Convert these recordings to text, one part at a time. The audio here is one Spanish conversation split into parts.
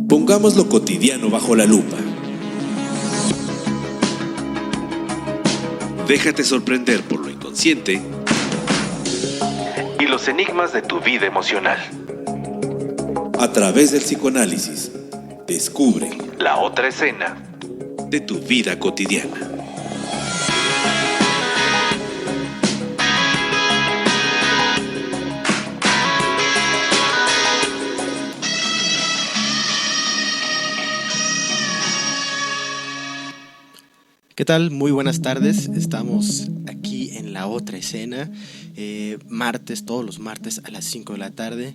Pongamos lo cotidiano bajo la lupa. Déjate sorprender por lo inconsciente y los enigmas de tu vida emocional. A través del psicoanálisis, descubre la otra escena de tu vida cotidiana. ¿Qué tal? Muy buenas tardes. Estamos aquí en la otra escena, martes, todos los martes a las 5 de la tarde.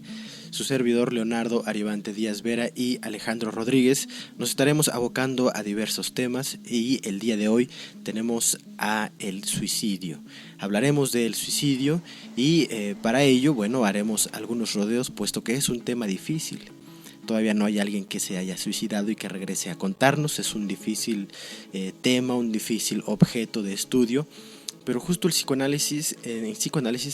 Su servidor Leonardo Aribante Díaz Vera y Alejandro Rodríguez nos estaremos abocando a diversos temas y el día de hoy tenemos a el suicidio. Hablaremos del suicidio y para ello, haremos algunos rodeos puesto que es un tema difícil. Todavía no hay alguien que se haya suicidado y que regrese a contarnos. Es un difícil tema, un difícil objeto de estudio. Pero justo en psicoanálisis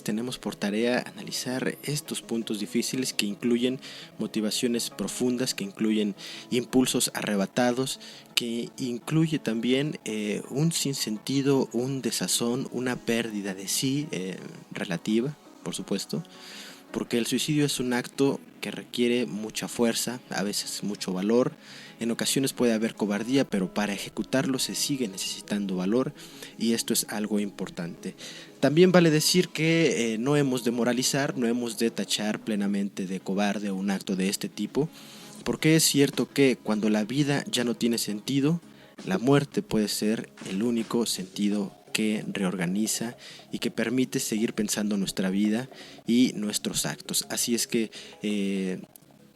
tenemos por tarea analizar estos puntos difíciles que incluyen motivaciones profundas, que incluyen impulsos arrebatados, que incluye también un sinsentido, un desazón, una pérdida de sí relativa, por supuesto. Porque el suicidio es un acto que requiere mucha fuerza, a veces mucho valor. En ocasiones puede haber cobardía, pero para ejecutarlo se sigue necesitando valor y esto es algo importante. También vale decir que no hemos de moralizar, no hemos de tachar plenamente de cobarde un acto de este tipo, porque es cierto que cuando la vida ya no tiene sentido, la muerte puede ser el único sentido que reorganiza y que permite seguir pensando nuestra vida y nuestros actos. Así es que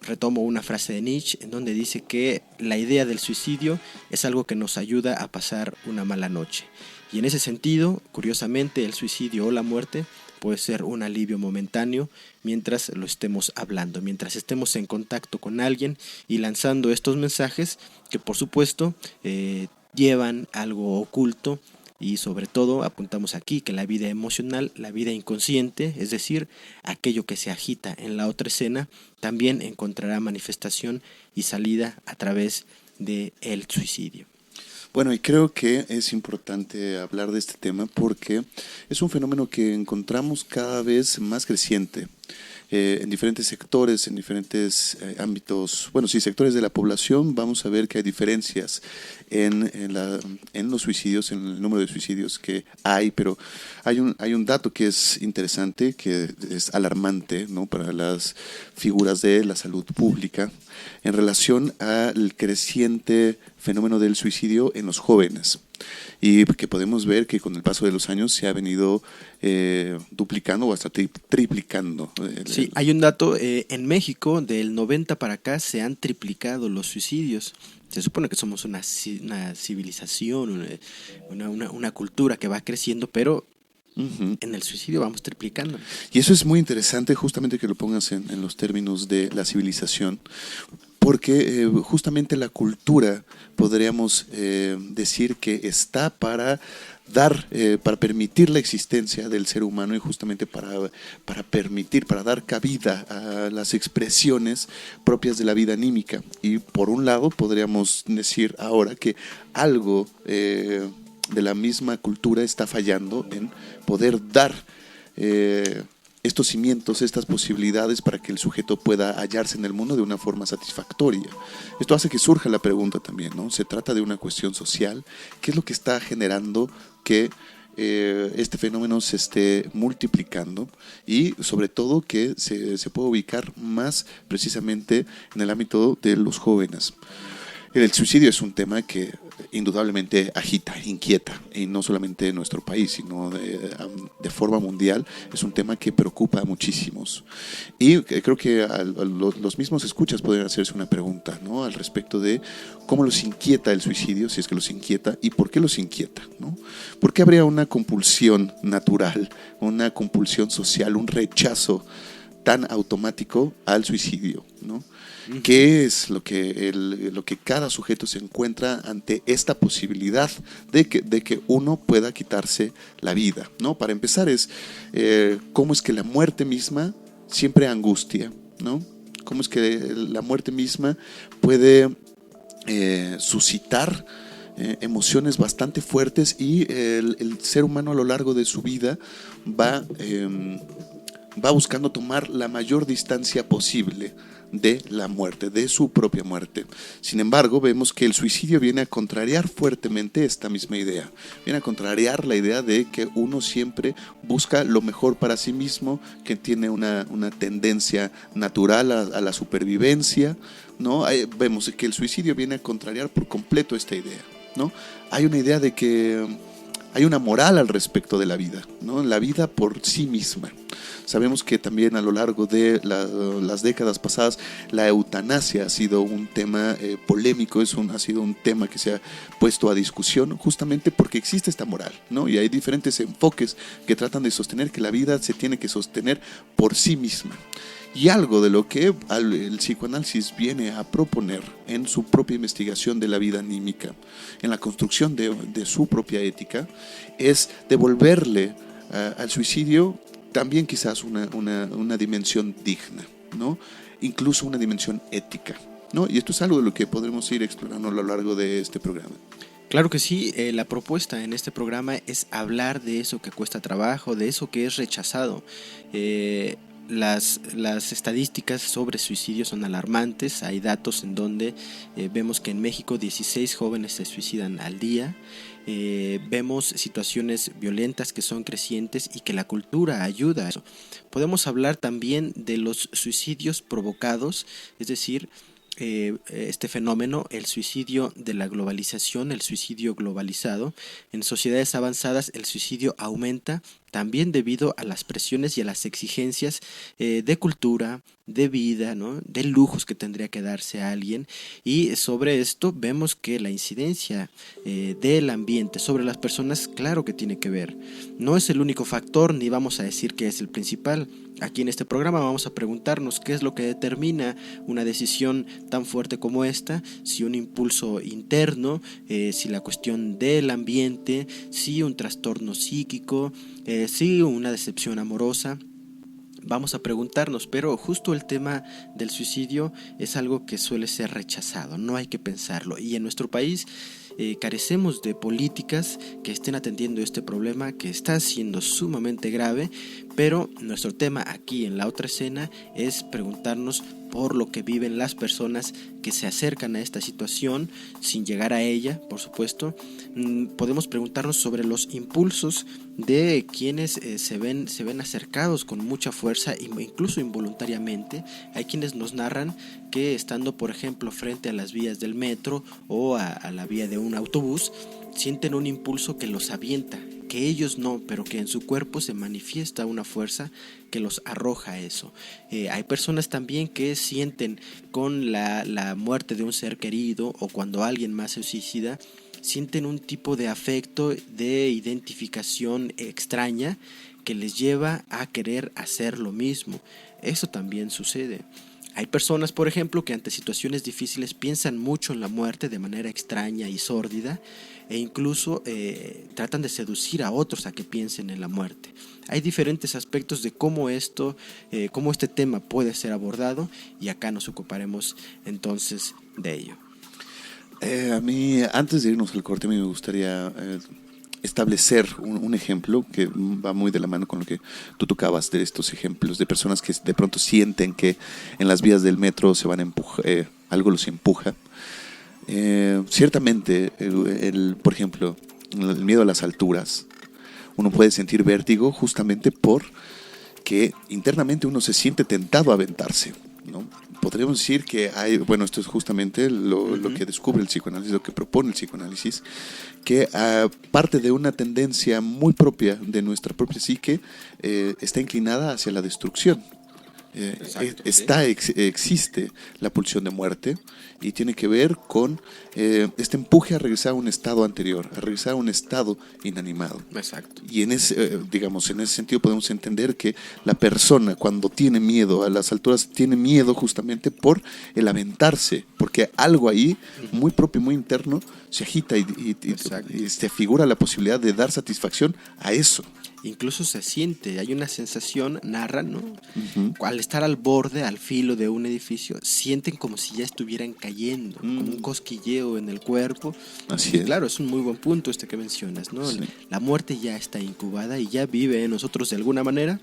retomo una frase de Nietzsche en donde dice que la idea del suicidio es algo que nos ayuda a pasar una mala noche. Y en ese sentido, curiosamente, el suicidio o la muerte puede ser un alivio momentáneo mientras lo estemos hablando, mientras estemos en contacto con alguien y lanzando estos mensajes que por supuesto llevan algo oculto. Y sobre todo apuntamos aquí que la vida emocional, la vida inconsciente, es decir, aquello que se agita en la otra escena, también encontrará manifestación y salida a través del suicidio. Bueno, y creo que es importante hablar de este tema porque es un fenómeno que encontramos cada vez más creciente. En diferentes sectores, en diferentes ámbitos, sectores de la población, vamos a ver que hay diferencias en los suicidios, en el número de suicidios que hay, pero hay un dato que es interesante, que es alarmante, ¿no?, para las figuras de la salud pública en relación al creciente fenómeno del suicidio en los jóvenes. Y que podemos ver que con el paso de los años se ha venido duplicando o hasta triplicando. Sí, hay un dato, en México del 90 para acá se han triplicado los suicidios. Se supone que somos una civilización, una cultura que va creciendo, pero en el suicidio vamos triplicando. Y eso es muy interesante justamente que lo pongas en los términos de la civilización, porque justamente la cultura podríamos decir que está para permitir la existencia del ser humano y justamente para permitir, para dar cabida a las expresiones propias de la vida anímica. Y por un lado podríamos decir ahora que algo de la misma cultura está fallando en poder dar estos cimientos, estas posibilidades para que el sujeto pueda hallarse en el mundo de una forma satisfactoria. Esto hace que surja la pregunta también, ¿no? Se trata de una cuestión social. ¿Qué es lo que está generando que este fenómeno se esté multiplicando y sobre todo que se pueda ubicar más precisamente en el ámbito de los jóvenes? El suicidio es un tema que indudablemente agita, inquieta, y no solamente en nuestro país, sino de forma mundial. Es un tema que preocupa a muchísimos. Y creo que los mismos escuchas pueden hacerse una pregunta, ¿no?, al respecto de cómo los inquieta el suicidio, si es que los inquieta, y por qué los inquieta, ¿no? ¿Por qué habría una compulsión natural, una compulsión social, un rechazo tan automático al suicidio, ¿no? ¿Qué es lo que cada sujeto se encuentra ante esta posibilidad de que uno pueda quitarse la vida, ¿no? Para empezar es cómo es que la muerte misma siempre angustia, ¿no? Cómo es que la muerte misma puede suscitar emociones bastante fuertes y el ser humano a lo largo de su vida va buscando tomar la mayor distancia posible de la muerte, de su propia muerte. Sin embargo, vemos que el suicidio viene a contrariar fuertemente esta misma idea. Viene a contrariar la idea de que uno siempre busca lo mejor para sí mismo, que tiene una tendencia natural a la supervivencia, ¿no? Vemos que el suicidio viene a contrariar por completo esta idea, ¿no? Hay una idea de que hay una moral al respecto de la vida, ¿no? La vida por sí misma. Sabemos que también a lo largo de las décadas pasadas la eutanasia ha sido un tema polémico, ha sido un tema que se ha puesto a discusión justamente porque existe esta moral, ¿no? Y hay diferentes enfoques que tratan de sostener que la vida se tiene que sostener por sí misma. Y algo de lo que el psicoanálisis viene a proponer en su propia investigación de la vida anímica, en la construcción de su propia ética, es devolverle al suicidio también quizás una dimensión digna, ¿no? Incluso una dimensión ética, ¿no? Y esto es algo de lo que podremos ir explorando a lo largo de este programa. Claro que sí, la propuesta en este programa es hablar de eso que cuesta trabajo, de eso que es rechazado. Las estadísticas sobre suicidio son alarmantes. Hay datos en donde vemos que en México 16 jóvenes se suicidan al día. Vemos situaciones violentas que son crecientes y que la cultura ayuda a eso. Podemos hablar también de los suicidios provocados, es decir, este fenómeno, el suicidio de la globalización, el suicidio globalizado. En sociedades avanzadas el suicidio aumenta también debido a las presiones y a las exigencias de cultura, de vida, ¿no? De lujos que tendría que darse a alguien. Y sobre esto vemos que la incidencia del ambiente sobre las personas, claro que tiene que ver. No es el único factor, ni vamos a decir que es el principal. Aquí en este programa vamos a preguntarnos qué es lo que determina una decisión tan fuerte como esta, si un impulso interno, si la cuestión del ambiente, si un trastorno psíquico, si una decepción amorosa. Vamos a preguntarnos, pero justo el tema del suicidio es algo que suele ser rechazado, no hay que pensarlo. Y en nuestro país carecemos de políticas que estén atendiendo este problema que está siendo sumamente grave, pero nuestro tema aquí en la otra escena es preguntarnos por lo que viven las personas que se acercan a esta situación sin llegar a ella, por supuesto. Podemos preguntarnos sobre los impulsos de quienes se ven acercados con mucha fuerza, incluso involuntariamente. Hay quienes nos narran que estando, por ejemplo, frente a las vías del metro o a la vía de un autobús, sienten un impulso que los avienta, que ellos no, pero que en su cuerpo se manifiesta una fuerza que los arroja a eso. Hay personas también que sienten con la muerte de un ser querido o cuando alguien más se suicida, sienten un tipo de afecto, de identificación extraña que les lleva a querer hacer lo mismo. Eso también sucede. Hay personas, por ejemplo, que ante situaciones difíciles piensan mucho en la muerte de manera extraña y sórdida e incluso tratan de seducir a otros a que piensen en la muerte. Hay diferentes aspectos de cómo este tema puede ser abordado y acá nos ocuparemos entonces de ello. A mí, antes de irnos al corte, a mí me gustaría establecer un ejemplo que va muy de la mano con lo que tú tocabas, de estos ejemplos de personas que de pronto sienten que en las vías del metro se van a empujar, algo los empuja. Ciertamente, por ejemplo, el miedo a las alturas, uno puede sentir vértigo justamente porque internamente uno se siente tentado a aventarse, ¿no? Podríamos decir que esto es justamente lo que descubre el psicoanálisis, lo que propone el psicoanálisis, que parte de una tendencia muy propia de nuestra propia psique, está inclinada hacia la destrucción. Exacto, existe la pulsión de muerte y tiene que ver con este empuje a regresar a un estado anterior, a regresar a un estado inanimado. Exacto. Y en ese sentido podemos entender que la persona cuando tiene miedo a las alturas tiene miedo justamente por el aventarse, porque algo ahí muy propio, muy interno se agita y se figura la posibilidad de dar satisfacción a eso. incluso se siente, hay una sensación, narran, ¿no? Al estar al borde, al filo de un edificio, sienten como si ya estuvieran cayendo, como un cosquilleo en el cuerpo. Así es. Claro, es un muy buen punto este que mencionas, ¿no? Sí. La muerte ya está incubada y ya vive en nosotros de alguna manera,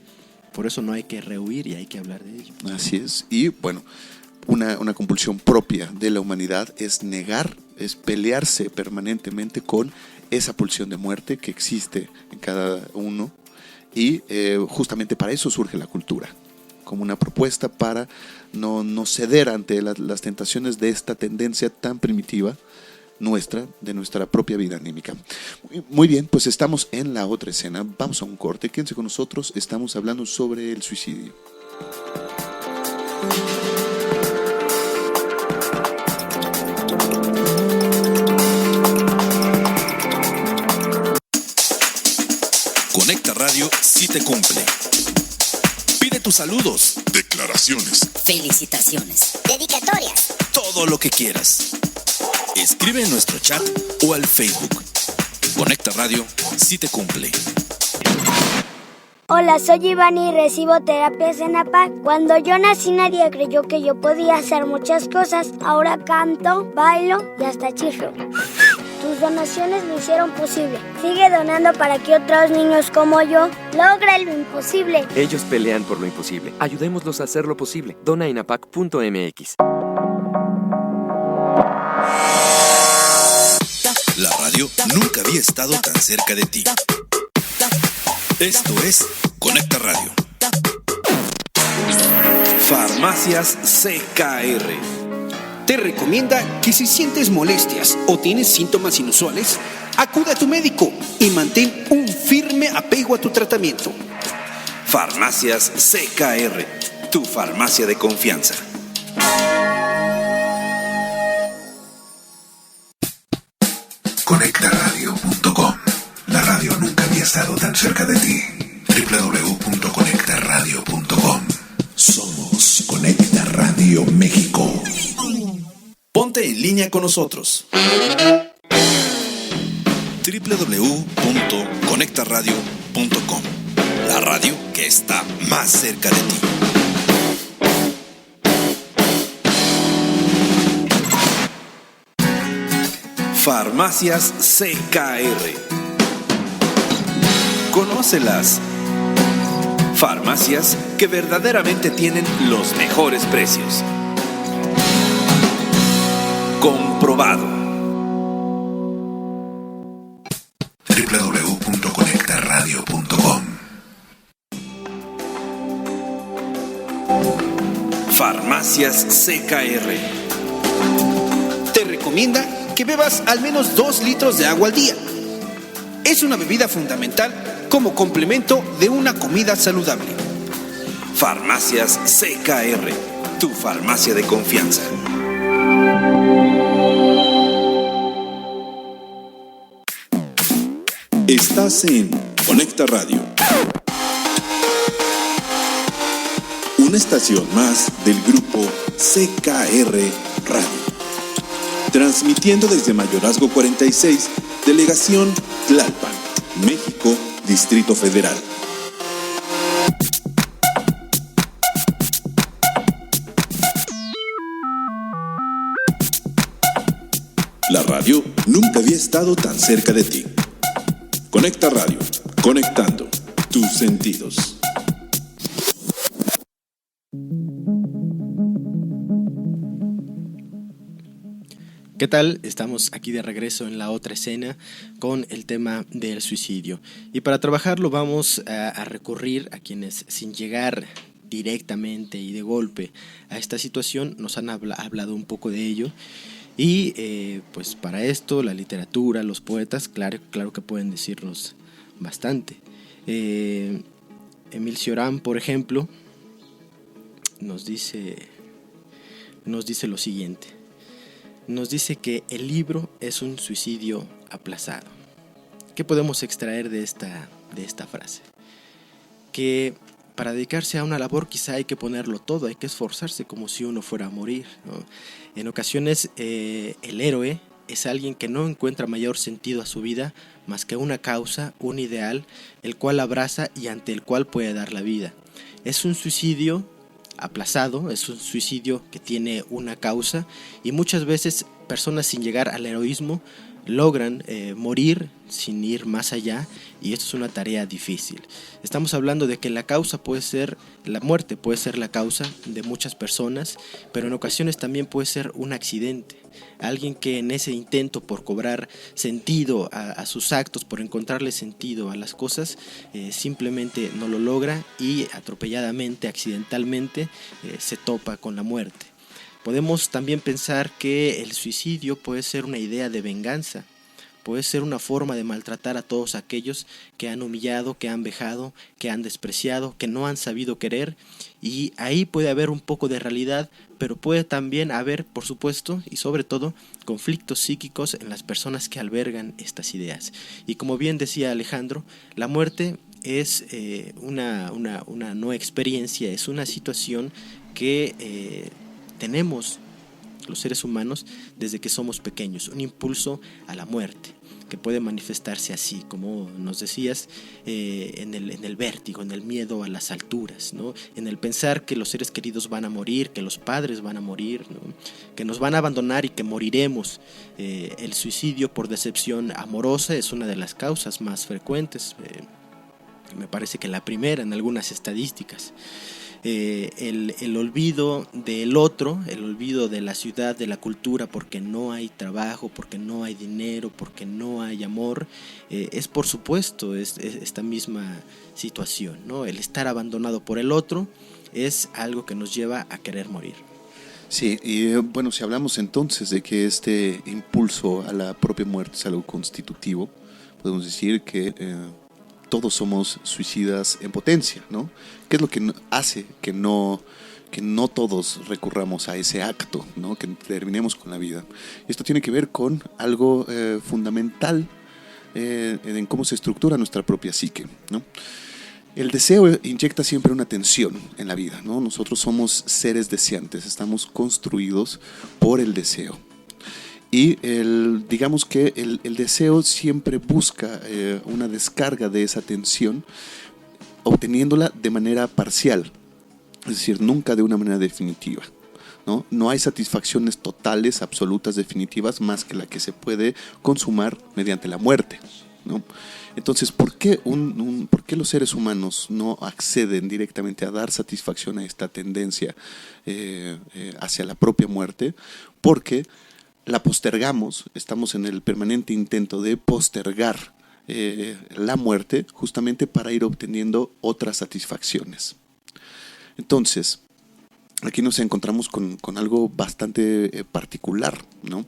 por eso no hay que rehuir y hay que hablar de ello. Así es, y bueno, una compulsión propia de la humanidad es negar, es pelearse permanentemente con esa pulsión de muerte que existe en cada uno, y justamente para eso surge la cultura, como una propuesta para no ceder ante las tentaciones de esta tendencia tan primitiva de nuestra propia vida anímica. Muy bien, pues estamos en la otra escena, vamos a un corte, quédense con nosotros, estamos hablando sobre el suicidio. Conecta Radio sí te cumple. Pide tus saludos, declaraciones, felicitaciones, dedicatorias, todo lo que quieras. Escribe en nuestro chat o al Facebook. Conecta Radio sí te cumple. Hola, soy Iván y recibo terapias en APAC. Cuando yo nací nadie creyó que yo podía hacer muchas cosas. Ahora canto, bailo y hasta chiflo. Tus donaciones lo hicieron posible. Sigue donando para que otros niños como yo logren lo imposible. Ellos pelean por lo imposible. Ayudémoslos a hacer lo posible. Dona en apac.mx. La radio nunca había estado tan cerca de ti. Esto es Conecta Radio. Farmacias CKR. Te recomienda que si sientes molestias o tienes síntomas inusuales, acude a tu médico y mantén un firme apego a tu tratamiento. Farmacias CKR, tu farmacia de confianza. Conectaradio.com. La radio nunca había estado tan cerca de ti. www.conectaradio.com. Somos Conecta Radio México. Ponte en línea con nosotros. www.conectaradio.com. La radio que está más cerca de ti. Farmacias CKR. Conócelas. Farmacias que verdaderamente tienen los mejores precios. Comprobado. www.conectaradio.com. Farmacias CKR. Te recomienda que bebas al menos 2 litros de agua al día. Es una bebida fundamental como complemento de una comida saludable. Farmacias CKR, tu farmacia de confianza. Estás en Conecta Radio. Una estación más del grupo CKR Radio. Transmitiendo desde Mayorazgo 46, Delegación Tlalpan, México, Distrito Federal. La radio nunca había estado tan cerca de ti. Conecta Radio, conectando tus sentidos. ¿Qué tal? Estamos aquí de regreso en la otra escena con el tema del suicidio. Y para trabajarlo vamos a recurrir a quienes, sin llegar directamente y de golpe a esta situación, nos han hablado un poco de ello. Y pues para esto la literatura, los poetas, claro que pueden decirnos bastante. Émile Cioran, por ejemplo, nos dice lo siguiente. Nos dice que el libro es un suicidio aplazado. ¿Qué podemos extraer de esta frase? Que para dedicarse a una labor quizá hay que ponerlo todo, hay que esforzarse como si uno fuera a morir, ¿no? En ocasiones el héroe es alguien que no encuentra mayor sentido a su vida más que una causa, un ideal, el cual abraza y ante el cual puede dar la vida. Es un suicidio aplazado, es un suicidio que tiene una causa, y muchas veces personas sin llegar al heroísmo logran morir sin ir más allá, y esto es una tarea difícil. Estamos hablando de que la causa puede ser, la muerte puede ser la causa de muchas personas, pero en ocasiones también puede ser un accidente. Alguien que en ese intento por cobrar sentido a sus actos, por encontrarle sentido a las cosas, simplemente no lo logra y atropelladamente, accidentalmente, se topa con la muerte. Podemos también pensar que el suicidio puede ser una idea de venganza, puede ser una forma de maltratar a todos aquellos que han humillado, que han vejado, que han despreciado, que no han sabido querer, y ahí puede haber un poco de realidad, pero puede también haber, por supuesto, y sobre todo, conflictos psíquicos en las personas que albergan estas ideas. Y como bien decía Alejandro, la muerte es una no experiencia, es una situación que tenemos los seres humanos desde que somos pequeños, un impulso a la muerte que puede manifestarse así, como nos decías, en el vértigo, en el miedo a las alturas, ¿no? En el pensar que los seres queridos van a morir, que los padres van a morir, ¿no? Que nos van a abandonar y que moriremos. El suicidio por decepción amorosa es una de las causas más frecuentes, me parece que la primera en algunas estadísticas. El olvido del otro, el olvido de la ciudad, de la cultura, porque no hay trabajo, porque no hay dinero, porque no hay amor, es por supuesto es esta misma situación, ¿no? El estar abandonado por el otro es algo que nos lleva a querer morir. Sí, y bueno, si hablamos entonces de que este impulso a la propia muerte es algo constitutivo, podemos decir que todos somos suicidas en potencia, ¿no? ¿Qué es lo que hace que no todos recurramos a ese acto, ¿no? Que terminemos con la vida? Esto tiene que ver con algo fundamental en cómo se estructura nuestra propia psique, ¿no? El deseo inyecta siempre una tensión en la vida, ¿no? Nosotros somos seres deseantes, estamos construidos por el deseo. Y digamos que el deseo siempre busca una descarga de esa tensión, obteniéndola de manera parcial, es decir, nunca de una manera definitiva, ¿no? No hay satisfacciones totales, absolutas, definitivas, más que la que se puede consumar mediante la muerte, ¿no? Entonces, ¿por qué los seres humanos no acceden directamente a dar satisfacción a esta tendencia hacia la propia muerte? Porque la postergamos, estamos en el permanente intento de postergar la muerte justamente para ir obteniendo otras satisfacciones. Entonces, aquí nos encontramos con algo bastante particular, ¿no?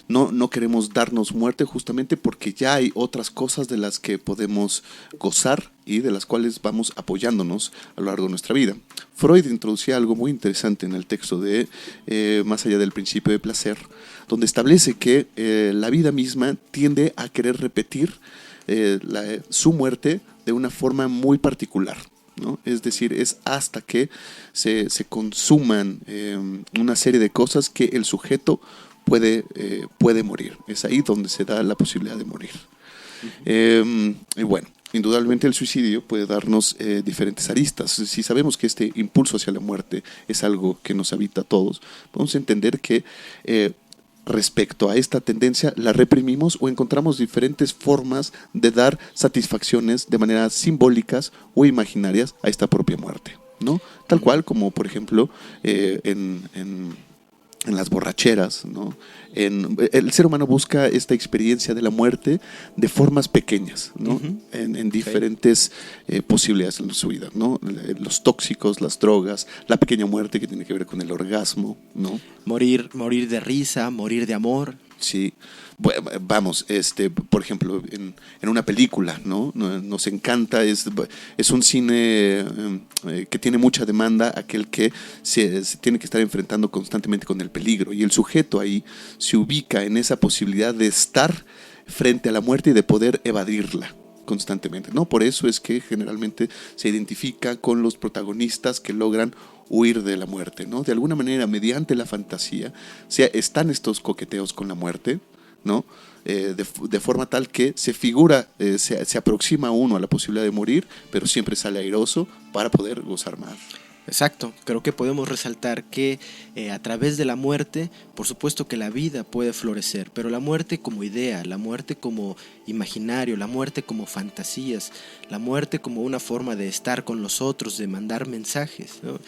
No queremos darnos muerte justamente porque ya hay otras cosas de las que podemos gozar y de las cuales vamos apoyándonos a lo largo de nuestra vida. Freud introducía algo muy interesante en el texto de Más allá del principio de placer, donde establece que la vida misma tiende a querer repetir su muerte de una forma muy particular, ¿no? Es decir, es hasta que se consuman una serie de cosas que el sujeto puede morir. Es ahí donde se da la posibilidad de morir. Y bueno, indudablemente el suicidio puede darnos diferentes aristas. Si sabemos que este impulso hacia la muerte es algo que nos habita a todos, podemos entender que respecto a esta tendencia la reprimimos o encontramos diferentes formas de dar satisfacciones de manera simbólicas o imaginarias a esta propia muerte, ¿no? Tal cual como, por ejemplo, en las borracheras, ¿no? El ser humano busca esta experiencia de la muerte de formas pequeñas, ¿no? En diferentes posibilidades en su vida, ¿no? Los tóxicos, las drogas, la pequeña muerte que tiene que ver con el orgasmo, ¿no? Morir de risa, morir de amor. Sí. Bueno, vamos, por ejemplo, en una película, ¿no? Nos encanta, es un cine que tiene mucha demanda, aquel que se tiene que estar enfrentando constantemente con el peligro, y el sujeto ahí se ubica en esa posibilidad de estar frente a la muerte y de poder evadirla constantemente, ¿no? Por eso es que generalmente se identifica con los protagonistas que logran huir de la muerte, ¿no? De alguna manera, mediante la fantasía, están estos coqueteos con la muerte, ¿no? De forma tal que se figura, se aproxima uno a la posibilidad de morir, pero siempre sale airoso para poder gozar más. Exacto, creo que podemos resaltar que a través de la muerte, por supuesto que la vida puede florecer, pero la muerte como idea, la muerte como imaginario, la muerte como fantasías, la muerte como una forma de estar con los otros, de mandar mensajes, ¿no?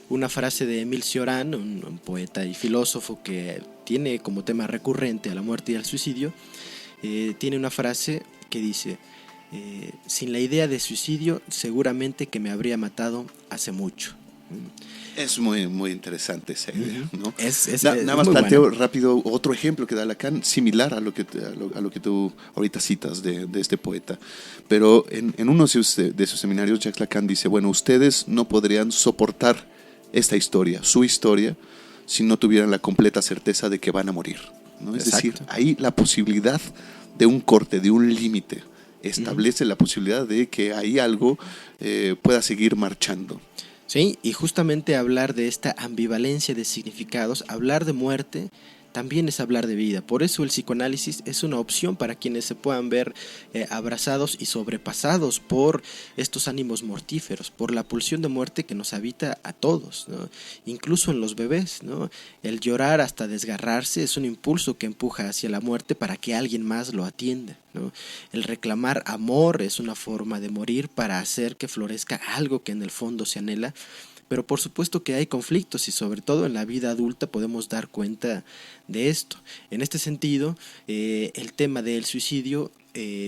Una frase de Émile Cioran, un poeta y filósofo que tiene como tema recurrente a la muerte y al suicidio, tiene una frase que dice: sin la idea de suicidio seguramente que me habría matado hace mucho. Es muy, muy interesante esa idea, ¿no? Nada más planteo rápido otro ejemplo que da Lacan, similar a lo que tú ahorita citas de este poeta. Pero en uno de sus seminarios, Jacques Lacan dice, bueno, ustedes no podrían soportar esta historia, su historia, si no tuvieran la completa certeza de que van a morir, ¿no? Es decir, ahí la posibilidad de un corte, de un límite, establece la posibilidad de que ahí algo pueda seguir marchando. Sí, y justamente hablar de esta ambivalencia de significados, hablar de muerte, también es hablar de vida. Por eso el psicoanálisis es una opción para quienes se puedan ver abrazados y sobrepasados por estos ánimos mortíferos, por la pulsión de muerte que nos habita a todos, ¿no? Incluso en los bebés, ¿no? El llorar hasta desgarrarse es un impulso que empuja hacia la muerte para que alguien más lo atienda, ¿no? El reclamar amor es una forma de morir para hacer que florezca algo que en el fondo se anhela. Pero por supuesto que hay conflictos y sobre todo en la vida adulta podemos dar cuenta de esto. En este sentido, el tema del suicidio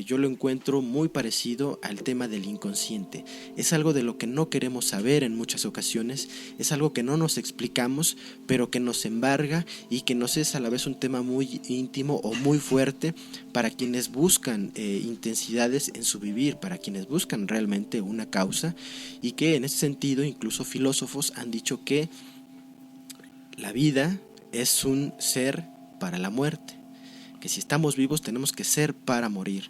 yo lo encuentro muy parecido al tema del inconsciente. Es algo de lo que no queremos saber en muchas ocasiones, es algo que no nos explicamos, pero que nos embarga y que nos es a la vez un tema muy íntimo o muy fuerte para quienes buscan intensidades en su vivir, para quienes buscan realmente una causa, y que en ese sentido incluso filósofos han dicho que la vida es un ser para la muerte, que si estamos vivos tenemos que ser para morir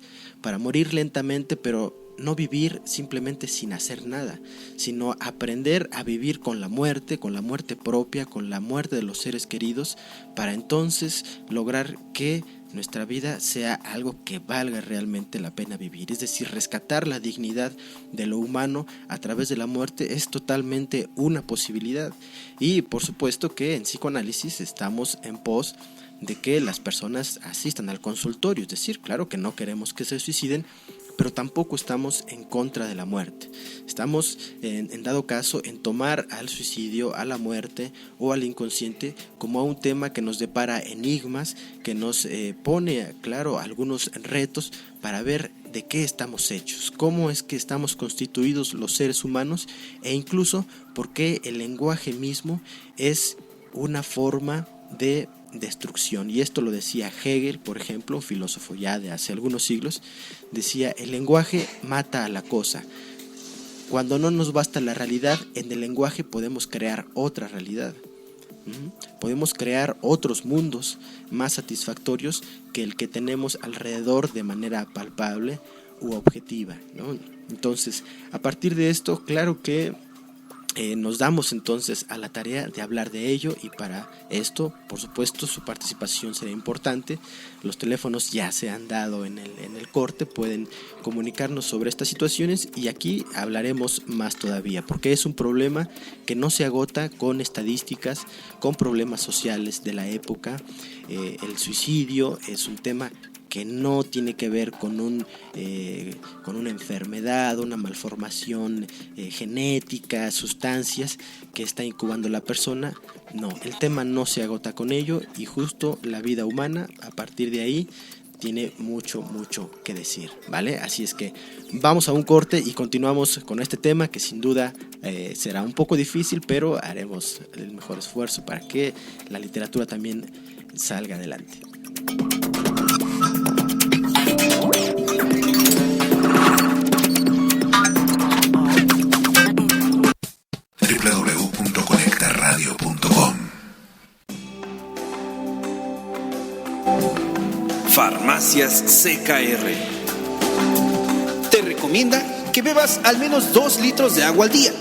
lentamente, pero no vivir simplemente sin hacer nada, sino aprender a vivir con la muerte propia, con la muerte de los seres queridos, para entonces lograr que nuestra vida sea algo que valga realmente la pena vivir. Es decir, rescatar la dignidad de lo humano a través de la muerte es totalmente una posibilidad. Y por supuesto que en psicoanálisis estamos en pos de que las personas asistan al consultorio, es decir, claro que no queremos que se suiciden, pero tampoco estamos en contra de la muerte. Estamos, en dado caso, en tomar al suicidio, a la muerte o al inconsciente como a un tema que nos depara enigmas, que nos pone, claro, algunos retos para ver de qué estamos hechos, cómo es que estamos constituidos los seres humanos e incluso por qué el lenguaje mismo es una forma de destrucción. Y esto lo decía Hegel, por ejemplo, un filósofo ya de hace algunos siglos, decía: el lenguaje mata a la cosa. Cuando no nos basta la realidad, en el lenguaje podemos crear otra realidad. Podemos crear otros mundos más satisfactorios que el que tenemos alrededor de manera palpable u objetiva, ¿no? Entonces, a partir de esto, claro que nos damos entonces a la tarea de hablar de ello, y para esto, por supuesto, su participación será importante. Los teléfonos ya se han dado en el corte, pueden comunicarnos sobre estas situaciones y aquí hablaremos más todavía, porque es un problema que no se agota con estadísticas, con problemas sociales de la época. El suicidio es un tema que no tiene que ver con una enfermedad, una malformación genética, sustancias que está incubando la persona. No, el tema no se agota con ello, y justo la vida humana a partir de ahí tiene mucho que decir, ¿vale? Así es que vamos a un corte y continuamos con este tema que sin duda será un poco difícil, pero haremos el mejor esfuerzo para que la literatura también salga adelante. www.conectaradio.com. Farmacias CKR te recomienda que bebas al menos 2 litros de agua al día.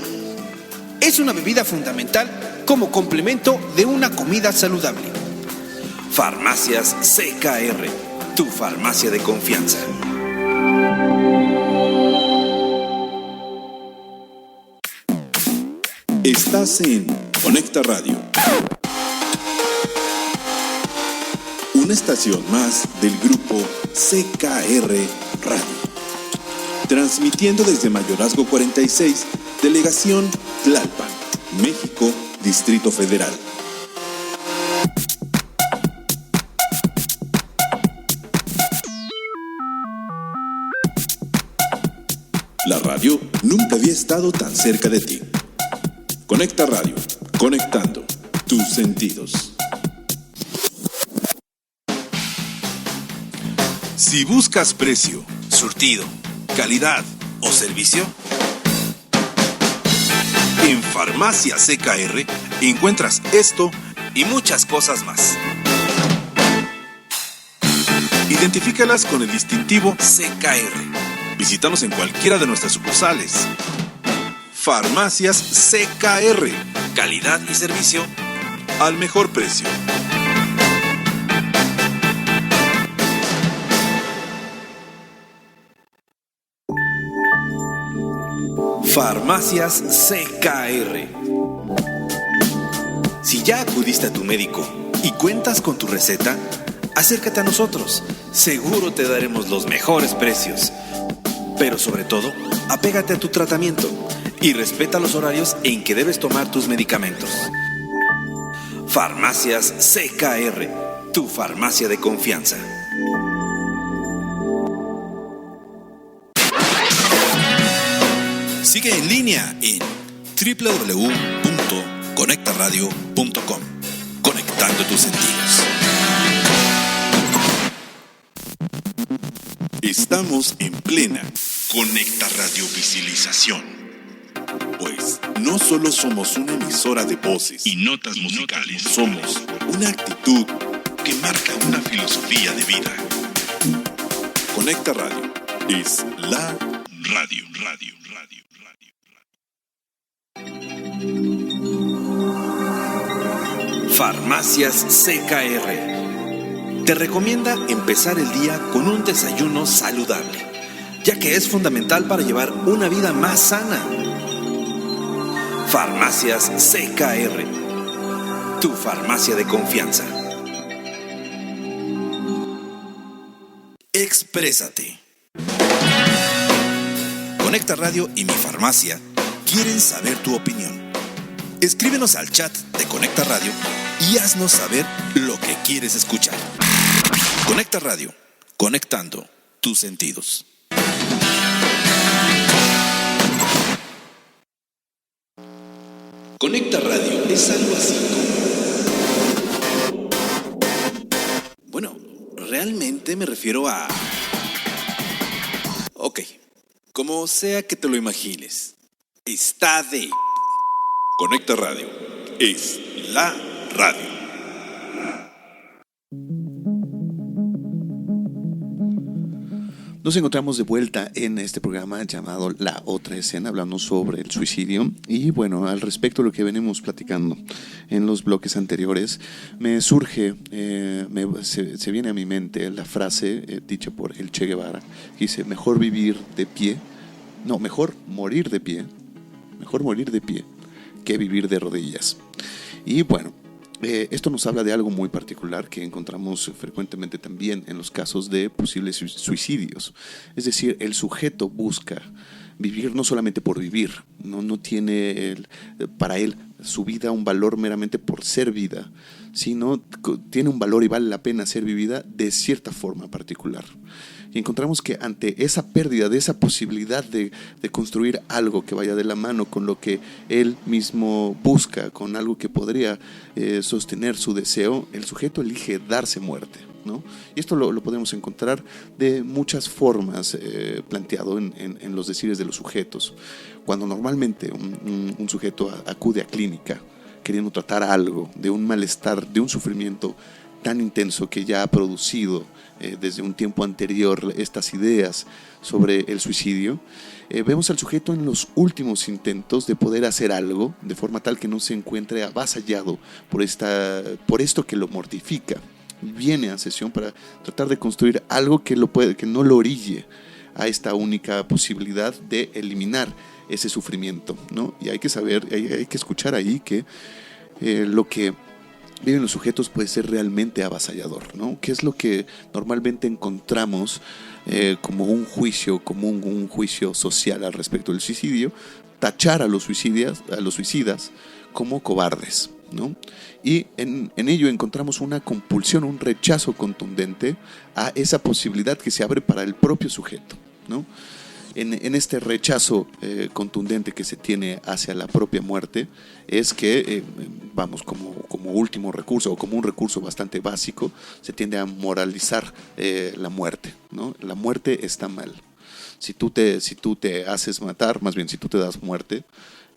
Es una bebida fundamental como complemento de una comida saludable. Farmacias CKR, tu farmacia de confianza. Estás en Conecta Radio, una estación más del grupo CKR Radio, transmitiendo desde Mayorazgo 46, Delegación Tlalpan, México, Distrito Federal. La radio nunca había estado tan cerca de ti. Conecta Radio, conectando tus sentidos. Si buscas precio, surtido, calidad o servicio, en Farmacia CKR encuentras esto y muchas cosas más. Identifícalas con el distintivo CKR. Visítanos en cualquiera de nuestras sucursales. Farmacias CKR. Calidad y servicio al mejor precio. Farmacias CKR. Si ya acudiste a tu médico y cuentas con tu receta, acércate a nosotros. Seguro te daremos los mejores precios. Pero sobre todo, apégate a tu tratamiento y respeta los horarios en que debes tomar tus medicamentos. Farmacias CKR, tu farmacia de confianza. Sigue en línea en www.conectaradio.com. Conectando tus sentidos. Estamos en plena Conecta Radio Visibilización. Pues no solo somos una emisora de voces y notas musicales, somos una actitud que marca una filosofía de vida. Conecta Radio es la radio. Farmacias CKR te recomienda empezar el día con un desayuno saludable, ya que es fundamental para llevar una vida más sana. Farmacias CKR, tu farmacia de confianza. Exprésate. Conecta Radio y Mi Farmacia quieren saber tu opinión. Escríbenos al chat de Conecta Radio y haznos saber lo que quieres escuchar. Conecta Radio, conectando tus sentidos. Conecta Radio es algo así como... Bueno, realmente me refiero a... Ok, como sea que te lo imagines, está de... Conecta Radio es la radio. Nos encontramos de vuelta en este programa llamado La Otra Escena, hablando sobre el suicidio. Y bueno, al respecto de lo que venimos platicando en los bloques anteriores, me surge, se viene a mi mente la frase dicha por el Che Guevara, que dice: mejor vivir de pie, no, mejor morir de pie que vivir de rodillas. Y bueno, esto nos habla de algo muy particular que encontramos frecuentemente también en los casos de posibles suicidios. Es decir, el sujeto busca vivir no solamente por vivir, no tiene para él su vida un valor meramente por ser vida, sino tiene un valor y vale la pena ser vivida de cierta forma particular. Y encontramos que ante esa pérdida de esa posibilidad de construir algo que vaya de la mano con lo que él mismo busca, con algo que podría sostener su deseo, el sujeto elige darse muerte, ¿no? Y esto lo podemos encontrar de muchas formas, planteado en los decires de los sujetos. Cuando normalmente un sujeto acude a clínica queriendo tratar algo de un malestar, de un sufrimiento tan intenso que ya ha producido desde un tiempo anterior estas ideas sobre el suicidio, vemos al sujeto en los últimos intentos de poder hacer algo de forma tal que no se encuentre avasallado por esto que lo mortifica, viene a sesión para tratar de construir algo que no lo orille a esta única posibilidad de eliminar ese sufrimiento, ¿no? Y hay que saber, hay que escuchar ahí que lo que viven los sujetos puede ser realmente avasallador, ¿no? ¿Qué es lo que normalmente encontramos como un juicio común, un juicio social al respecto del suicidio? Tachar a los suicidas como cobardes, ¿no? Y en ello encontramos una compulsión, un rechazo contundente a esa posibilidad que se abre para el propio sujeto, ¿no? En este rechazo contundente que se tiene hacia la propia muerte es que, como último recurso o como un recurso bastante básico, se tiende a moralizar la muerte, ¿no? La muerte está mal. Si tú te haces matar, más bien si tú te das muerte,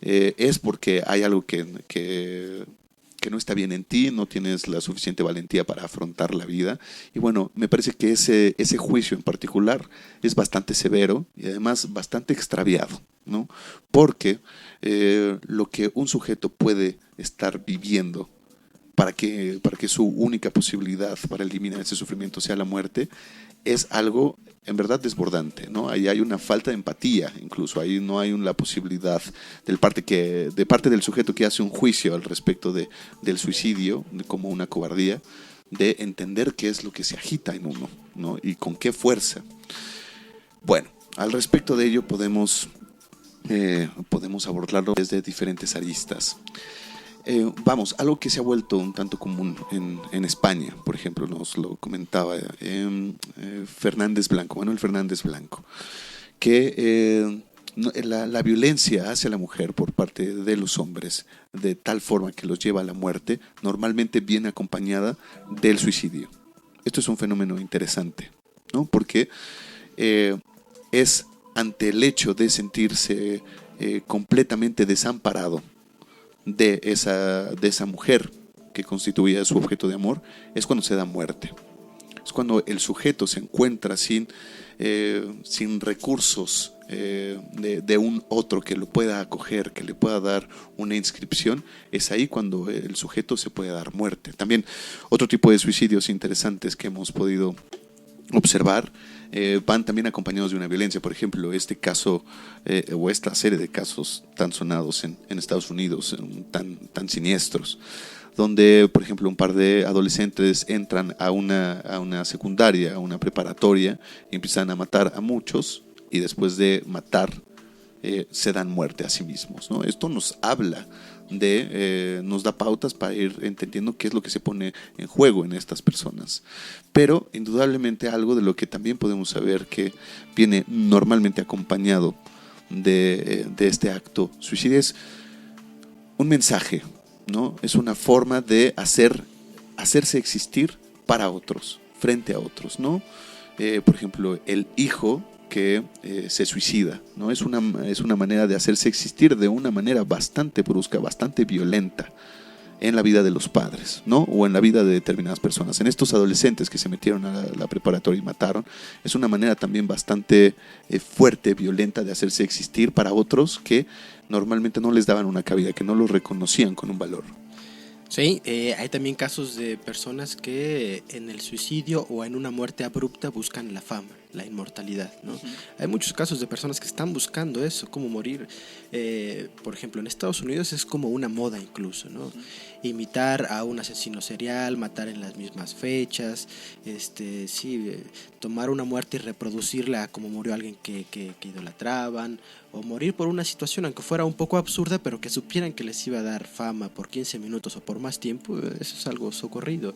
es porque hay algo que no está bien en ti, no tienes la suficiente valentía para afrontar la vida. Y bueno, me parece que ese juicio en particular es bastante severo y además bastante extraviado, ¿no? Porque lo que un sujeto puede estar viviendo para que su única posibilidad para eliminar ese sufrimiento sea la muerte, es algo en verdad desbordante, ¿no? Ahí hay una falta de empatía, incluso ahí no hay la posibilidad de parte del sujeto que hace un juicio al respecto del suicidio como una cobardía, de entender qué es lo que se agita en uno, ¿no? Y con qué fuerza. Bueno, al respecto de ello podemos abordarlo desde diferentes aristas. Algo que se ha vuelto un tanto común en España, por ejemplo, nos lo comentaba Manuel Fernández Blanco, que la violencia hacia la mujer por parte de los hombres, de tal forma que los lleva a la muerte, normalmente viene acompañada del suicidio. Esto es un fenómeno interesante, ¿no? Porque es ante el hecho de sentirse completamente desamparado de esa mujer que constituía su objeto de amor, es cuando se da muerte. Es cuando el sujeto se encuentra sin recursos de un otro que lo pueda acoger, que le pueda dar una inscripción. Es ahí cuando el sujeto se puede dar muerte. También otro tipo de suicidios interesantes que hemos podido observar van también acompañados de una violencia. Por ejemplo, este caso o esta serie de casos tan sonados en Estados Unidos, tan siniestros, donde, por ejemplo, un par de adolescentes entran a una secundaria, a una preparatoria, y empiezan a matar a muchos, y después de matar se dan muerte a sí mismos, ¿no? Esto nos habla nos da pautas para ir entendiendo qué es lo que se pone en juego en estas personas. Pero indudablemente algo de lo que también podemos saber que viene normalmente acompañado de este acto suicidio es un mensaje, ¿no? Es una forma de hacerse existir para otros, frente a otros, ¿no? Por ejemplo, el hijo que se suicida, ¿no? Es una manera de hacerse existir de una manera bastante brusca, bastante violenta en la vida de los padres, ¿no? O en la vida de determinadas personas. En estos adolescentes que se metieron a la preparatoria y mataron, es una manera también bastante fuerte, violenta de hacerse existir para otros que normalmente no les daban una cabida, que no los reconocían con un valor. Sí, hay también casos de personas que en el suicidio o en una muerte abrupta buscan la fama, la inmortalidad, ¿no? Uh-huh. Hay muchos casos de personas que están buscando eso, cómo morir. Por ejemplo, en Estados Unidos es como una moda incluso, ¿no? Uh-huh. Imitar a un asesino serial, matar en las mismas fechas, tomar una muerte y reproducirla como murió alguien que idolatraban, o morir por una situación, aunque fuera un poco absurda, pero que supieran que les iba a dar fama por 15 minutos o por más tiempo. Eso es algo socorrido.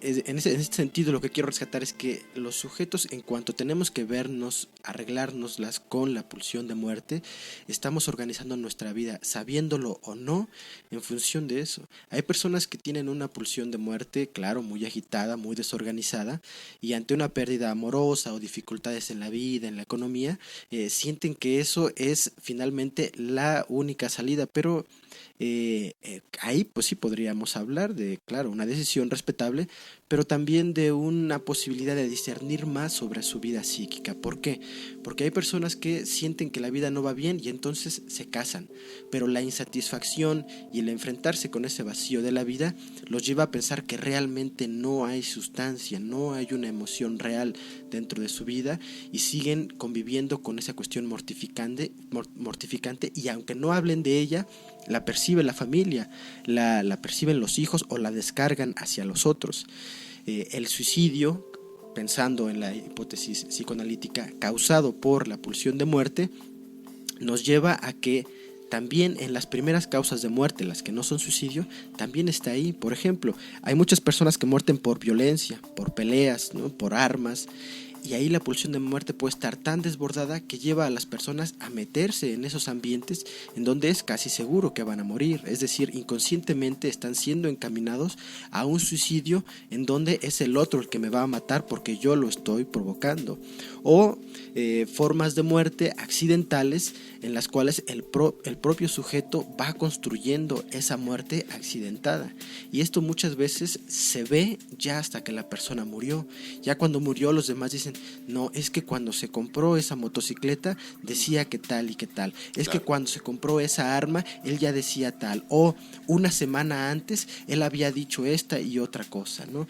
En este sentido, lo que quiero rescatar es que los sujetos, en cuanto tenemos que vernos, arreglárnoslas con la pulsión de muerte, estamos organizando nuestra vida, sabiéndolo o no, en función de eso. Hay personas que tienen una pulsión de muerte, claro, muy agitada, muy desorganizada, y ante una pérdida amorosa o dificultades en la vida, en la economía, sienten que eso es finalmente la única salida, pero ahí pues sí podríamos hablar de, claro, una decisión respetable, pero también de una posibilidad de discernir más sobre su vida psíquica. ¿Por qué? Porque hay personas que sienten que la vida no va bien y entonces se casan, pero la insatisfacción y el enfrentarse con ese vacío de la vida los lleva a pensar que realmente no hay sustancia, no hay una emoción real dentro de su vida y siguen conviviendo con esa cuestión mortificante y aunque no hablen de ella, la percibe la familia, la perciben los hijos o la descargan hacia los otros. El suicidio, pensando en la hipótesis psicoanalítica, causado por la pulsión de muerte, nos lleva a que también en las primeras causas de muerte, las que no son suicidio, también está ahí. Por ejemplo, hay muchas personas que mueren por violencia, por peleas, ¿no? Por armas. Y ahí la pulsión de muerte puede estar tan desbordada que lleva a las personas a meterse en esos ambientes en donde es casi seguro que van a morir. Es decir, inconscientemente están siendo encaminados a un suicidio en donde es el otro el que me va a matar porque yo lo estoy provocando. O formas de muerte accidentales en las cuales el propio sujeto va construyendo esa muerte accidentada. Y esto muchas veces se ve ya hasta que la persona murió. Ya cuando murió los demás dicen, no, es que cuando se compró esa motocicleta decía que tal y que tal. Es claro, que cuando se compró esa arma él ya decía tal. O una semana antes él había dicho esta y otra cosa, ¿no?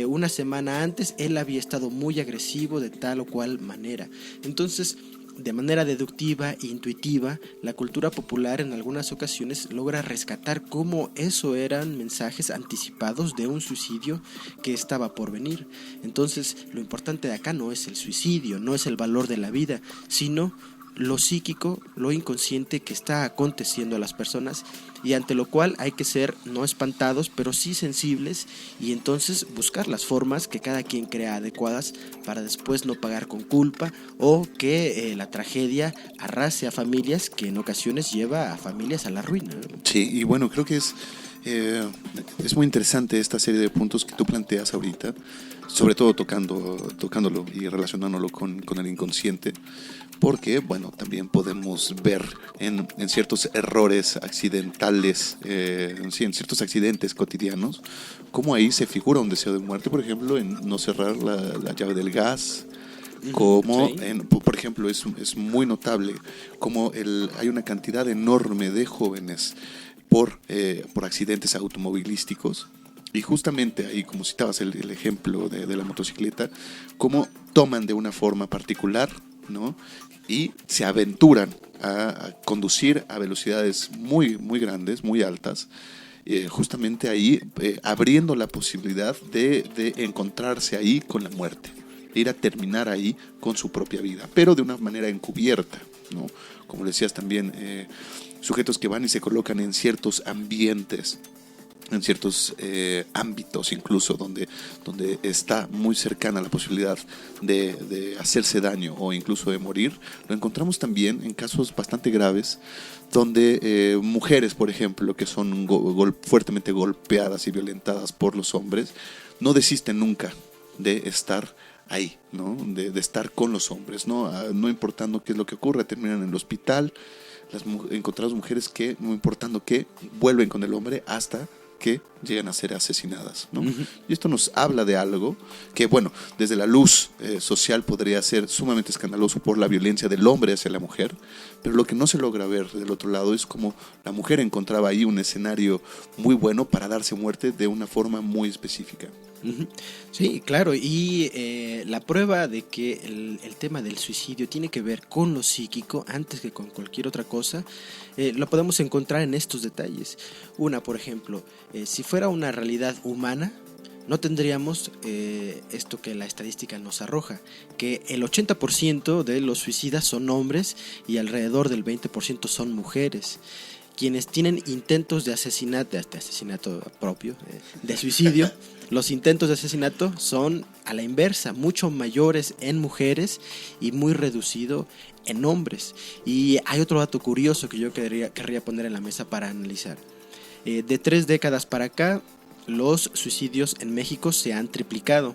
Una semana antes él había estado muy agresivo de tal o cual manera. Entonces, de manera deductiva e intuitiva, la cultura popular en algunas ocasiones logra rescatar cómo eso eran mensajes anticipados de un suicidio que estaba por venir. Entonces, lo importante de acá no es el suicidio, no es el valor de la vida, sino lo psíquico, lo inconsciente que está aconteciendo a las personas y ante lo cual hay que ser no espantados, pero sí sensibles y entonces buscar las formas que cada quien crea adecuadas para después no pagar con culpa o que la tragedia arrase a familias que en ocasiones lleva a familias a la ruina. Sí, y bueno, creo que es muy interesante esta serie de puntos que tú planteas ahorita, sobre todo tocándolo y relacionándolo con el inconsciente, porque, bueno, también podemos ver en ciertos errores accidentales, en ciertos accidentes cotidianos, cómo ahí se figura un deseo de muerte, por ejemplo, en no cerrar la llave del gas, como, sí, por ejemplo, es muy notable cómo hay una cantidad enorme de jóvenes por accidentes automovilísticos. Y justamente ahí, como citabas el ejemplo de la motocicleta, cómo toman de una forma particular, ¿no? Y se aventuran a conducir a velocidades muy, muy grandes, muy altas, justamente ahí abriendo la posibilidad de encontrarse ahí con la muerte, ir a terminar ahí con su propia vida, pero de una manera encubierta, ¿no? Como decías también, sujetos que van y se colocan en ciertos ambientes, en ciertos ámbitos incluso donde está muy cercana la posibilidad de hacerse daño o incluso de morir. Lo encontramos también en casos bastante graves donde mujeres, por ejemplo, que son fuertemente golpeadas y violentadas por los hombres, no desisten nunca de estar ahí, ¿no? De estar con los hombres, ¿no? No importando qué es lo que ocurra, terminan en el hospital. Encontramos mujeres que, no importando qué, vuelven con el hombre hasta que llegan a ser asesinadas, ¿no? Uh-huh. Y esto nos habla de algo que, bueno, desde la luz social podría ser sumamente escandaloso por la violencia del hombre hacia la mujer, pero lo que no se logra ver del otro lado es como la mujer encontraba ahí un escenario muy bueno para darse muerte de una forma muy específica. Uh-huh. Sí, claro, y la prueba de que el tema del suicidio tiene que ver con lo psíquico antes que con cualquier otra cosa, lo podemos encontrar en estos detalles. Una, por ejemplo, si fuera una realidad humana, no tendríamos esto que la estadística nos arroja, que el 80% de los suicidas son hombres y alrededor del 20% son mujeres. Quienes tienen intentos de asesinato propio, de suicidio, los intentos de asesinato son a la inversa, mucho mayores en mujeres y muy reducido en hombres. Y hay otro dato curioso que yo querría poner en la mesa para analizar. De 3 décadas para acá, los suicidios en México se han triplicado.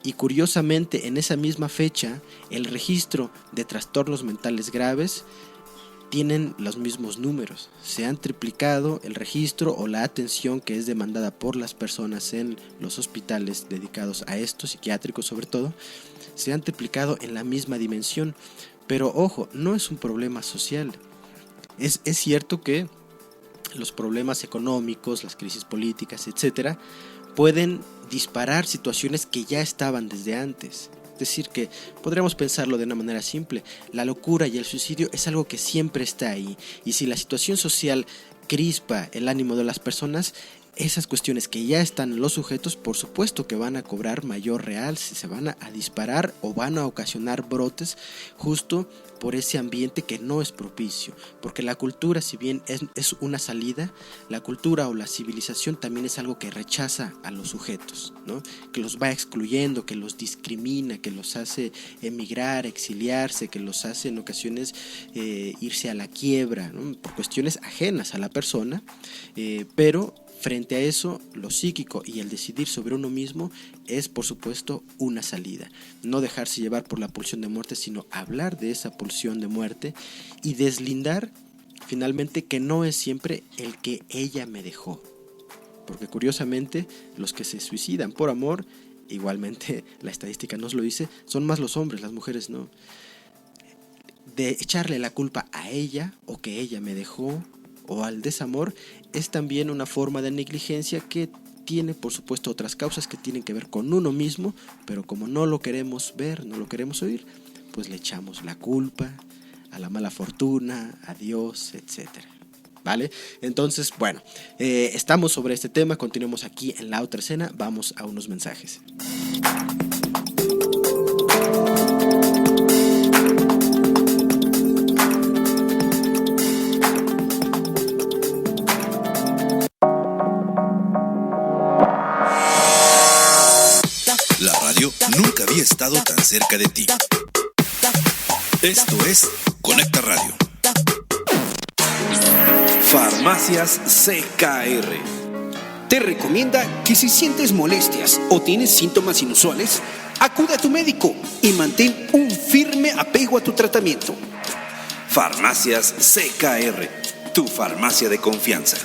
Y curiosamente, en esa misma fecha, el registro de trastornos mentales graves mantienen los mismos números. Se han triplicado el registro o la atención que es demandada por las personas en los hospitales dedicados a esto, psiquiátricos sobre todo, se han triplicado en la misma dimensión. Pero ojo, no es un problema social. Es cierto que los problemas económicos, las crisis políticas, etcétera, pueden disparar situaciones que ya estaban desde antes. Es decir, que podríamos pensarlo de una manera simple. La locura y el suicidio es algo que siempre está ahí. Y si la situación social crispa el ánimo de las personas, esas cuestiones que ya están en los sujetos, por supuesto que van a cobrar mayor realce, se van a disparar o van a ocasionar brotes justo por ese ambiente que no es propicio. Porque la cultura, si bien es una salida, la cultura o la civilización también es algo que rechaza a los sujetos, ¿no? Que los va excluyendo, que los discrimina, que los hace emigrar, exiliarse, que los hace en ocasiones irse a la quiebra, ¿no? Por cuestiones ajenas a la persona, pero frente a eso, lo psíquico y el decidir sobre uno mismo es, por supuesto, una salida. No dejarse llevar por la pulsión de muerte, sino hablar de esa pulsión de muerte y deslindar, finalmente, que no es siempre el que ella me dejó. Porque curiosamente, los que se suicidan por amor, igualmente la estadística nos lo dice, son más los hombres, las mujeres no. De echarle la culpa a ella o que ella me dejó, o al desamor, es también una forma de negligencia que tiene, por supuesto, otras causas que tienen que ver con uno mismo, pero como no lo queremos ver, no lo queremos oír, pues le echamos la culpa a la mala fortuna, a Dios, etcétera. ¿Vale? Entonces, bueno, estamos sobre este tema, continuemos aquí en La Otra Escena, vamos a unos mensajes. Nunca había estado tan cerca de ti. Esto es Conecta Radio. Farmacias CKR te recomienda que si sientes molestias o tienes síntomas inusuales, acude a tu médico y mantén un firme apego a tu tratamiento. Farmacias CKR, tu farmacia de confianza.